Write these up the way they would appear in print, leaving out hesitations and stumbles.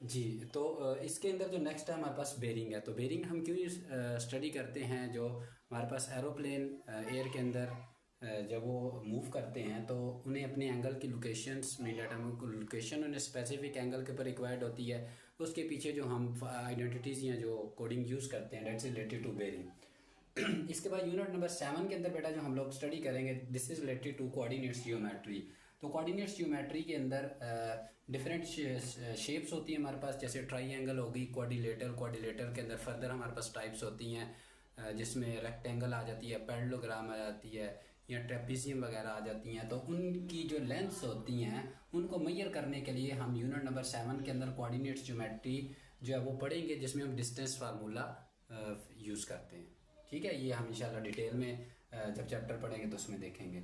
जी। तो इसके अंदर जो नेक्स्ट है हमारे पास बेरिंग है। तो बेरिंग हम क्यों स्टडी करते हैं, जो हमारे पास एरोप्लेन एयर के अंदर जब वो मूव करते हैं तो उन्हें अपने एंगल की लोकेशंस मिल जाता है, लोकेशन उन्हें स्पेसिफिक एंगल के ऊपर रिक्वायर्ड होती है। उसके पीछे जो हम आइडेंटिटीज़ या जो कोडिंग यूज़ करते हैं दैट्स रिलेटेड टू बेरिंग। इसके बाद यूनिट नंबर 7 के अंदर बेटा जो हम लोग स्टडी करेंगे this is related to coordinates geometry. तो कोऑर्डिनेट्स जियोमेट्री के अंदर डिफरेंट शेप्स होती हैं हमारे पास, जैसे ट्राइंगल होगी, क्वाड्रिलेटरल, क्वाड्रिलेटरल के अंदर फर्दर हमारे पास टाइप्स होती हैं जिसमें रेक्टेंगल आ जाती है, पैरेललोग्राम आ जाती है या ट्रेपीजियम वगैरह आ जाती हैं। तो उनकी जो लेंथ्स होती हैं उनको मेजर करने के लिए हम यूनिट नंबर 7 के अंदर कोऑर्डिनेट्स ज्योमेट्री जो है वो पढ़ेंगे, जिसमें हम डिस्टेंस फार्मूला यूज़ करते हैं। ठीक है, ये हम इंशाल्लाह डिटेल में जब चैप्टर पढ़ेंगे तो उसमें देखेंगे।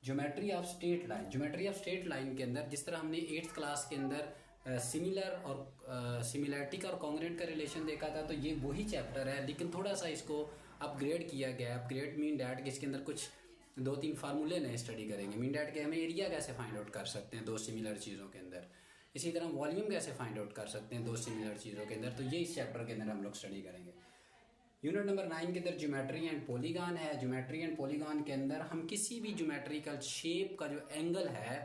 Geometry of straight line, geometry of straight line के अंदर जिस तरह हमने 8th क्लास के अंदर सिमिलर और सिमिलैरिटी का और कॉन्ग्रुएंट का रिलेशन देखा था, तो ये वही चैप्टर है लेकिन थोड़ा सा इसको अपग्रेड किया गया है। अपग्रेड मीन डैट कि इसके अंदर कुछ 2-3 फार्मूले नए स्टडी करेंगे। मीन डैट के हमें एरिया कैसे फाइंड आउट कर सकते हैं दो सिमिलर चीज़ों के अंदर, इसी तरह वॉल्यूम कैसे फाइंड आउट कर सकते हैं दो सिमिलर चीज़ों के अंदर। तो ये इस चैप्टर के अंदर हम लोग स्टडी करेंगे। यूनिट नंबर 9 के अंदर ज्योमेट्री एंड पॉलीगॉन है। ज्योमेट्री एंड पॉलीगॉन के अंदर हम किसी भी ज्योमेट्रिकल शेप का जो एंगल है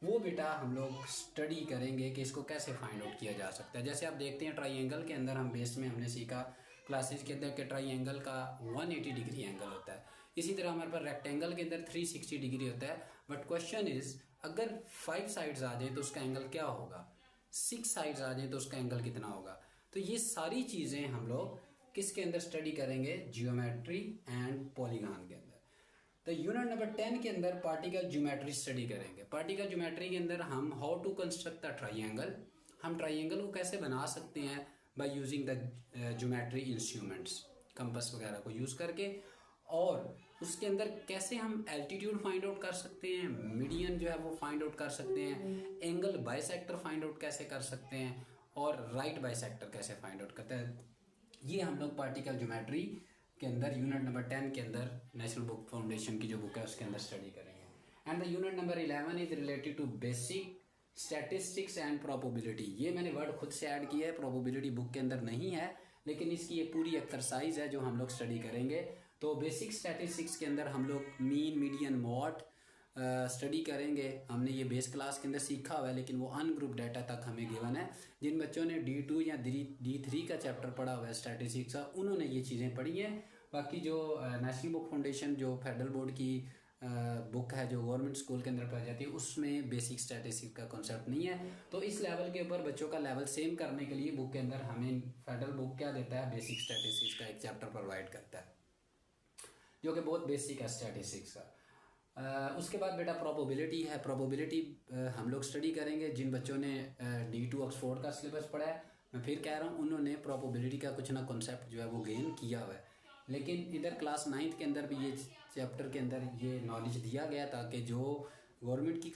वो बेटा हम लोग स्टडी करेंगे कि इसको कैसे फाइंड आउट किया जा सकता है। जैसे आप देखते हैं ट्राइंगल के अंदर हम बेस में हमने सीखा क्लासेस के अंदर कि ट्राइंगल का 180 डिग्री एंगल होता है। इसी तरह हमारे पास रेक्टेंगल के अंदर 360 डिग्री होता है। बट क्वेश्चन इज अगर 5 साइड्स आ जाए तो उसका एंगल क्या होगा, 6 साइड्स आ जाए तो उसका एंगल कितना होगा। तो ये सारी चीज़ें हम लोग किसके अंदर स्टडी करेंगे, जियोमेट्री एंड पॉलीगॉन के अंदर। तो यूनिट नंबर 10 के अंदर पार्टिकल ज्योमेट्री स्टडी करेंगे। पार्टिकल ज्योमेट्री के अंदर हम how to construct the triangle, हम ट्राइंगल को कैसे बना सकते हैं by using the geometry instruments, compass वगैरह को यूज करके, और उसके अंदर कैसे हम एल्टीट्यूड फाइंड आउट कर सकते हैं, मीडियन जो है वो फाइंड आउट कर सकते हैं, एंगल बाइसेक्टर फाइंड आउट कैसे कर सकते हैं, और राइट बाइसेक्टर कैसे फाइंड आउट करते हैं। ये हम लोग पार्टिकल ज्योमेट्री के अंदर यूनिट नंबर 10 के अंदर नेशनल बुक फाउंडेशन की जो बुक है उसके अंदर स्टडी करेंगे। And the unit number 11 is related to basic statistics and probability. ये मैंने वर्ड खुद से ऐड किया है, प्रोबेबिलिटी बुक के अंदर नहीं है, लेकिन इसकी ये पूरी एक्सरसाइज है जो हम लोग स्टडी करेंगे। तो बेसिक स्टैटिस्टिक्स के अंदर हम लोग मीन, मीडियन, मॉड स्टडी करेंगे। हमने ये बेस क्लास के अंदर सीखा हुआ है लेकिन वो अनग्रुप डाटा तक हमें गिवन है। जिन बच्चों ने D2 या D3 का चैप्टर पढ़ा हुआ है स्टैटिस्टिक्स का, उन्होंने ये चीज़ें पढ़ी हैं। बाकी जो नेशनल बुक फाउंडेशन जो फेडरल बोर्ड की बुक है जो गवर्नमेंट स्कूल के अंदर पढ़ाई जाती है उसमें बेसिक स्टैटिस्टिक्स का कॉन्सेप्ट नहीं है। तो इस लेवल के ऊपर बच्चों का लेवल सेम करने के लिए बुक के अंदर हमें फेडरल बुक क्या देता है, बेसिक स्टैटिस्टिक्स का एक चैप्टर प्रोवाइड करता है जो कि बहुत बेसिक है स्टैटिस्टिक्स का। उसके बाद बेटा प्रोबेबिलिटी है। प्रोबेबिलिटी हम लोग स्टडी करेंगे। जिन बच्चों ने D2 ऑक्सफोर्ड का सिलेबस पढ़ा है, मैं फिर कह रहा हूँ, उन्होंने प्रोबेबिलिटी का कुछ ना कॉन्सेप्ट जो है वो गेन किया हुआ है। लेकिन इधर क्लास 9th के अंदर भी ये चैप्टर के अंदर ये नॉलेज दिया गया था कि जो गवर्नमेंट की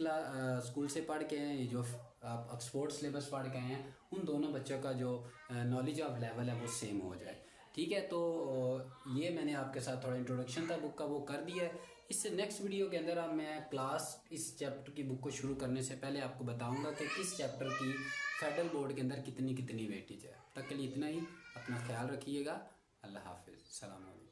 स्कूल से पढ़ के हैं, जो आप ऑक्सफोर्ड सिलेबस पढ़ के हैं, उन दोनों बच्चों का जो नॉलेज ऑफ लेवल है वो सेम हो जाए। ठीक है, तो ये मैंने आपके साथ थोड़ा इंट्रोडक्शन था बुक का वो कर दिया है। इससे नेक्स्ट वीडियो के अंदर अब मैं क्लास इस चैप्टर की बुक को शुरू करने से पहले आपको बताऊंगा कि किस चैप्टर की फेडरल बोर्ड के अंदर कितनी कितनी वेटेज है। तब तक के लिए इतना ही, अपना ख्याल रखिएगा। अल्लाह हाफिज़, सलाम अलैकुम।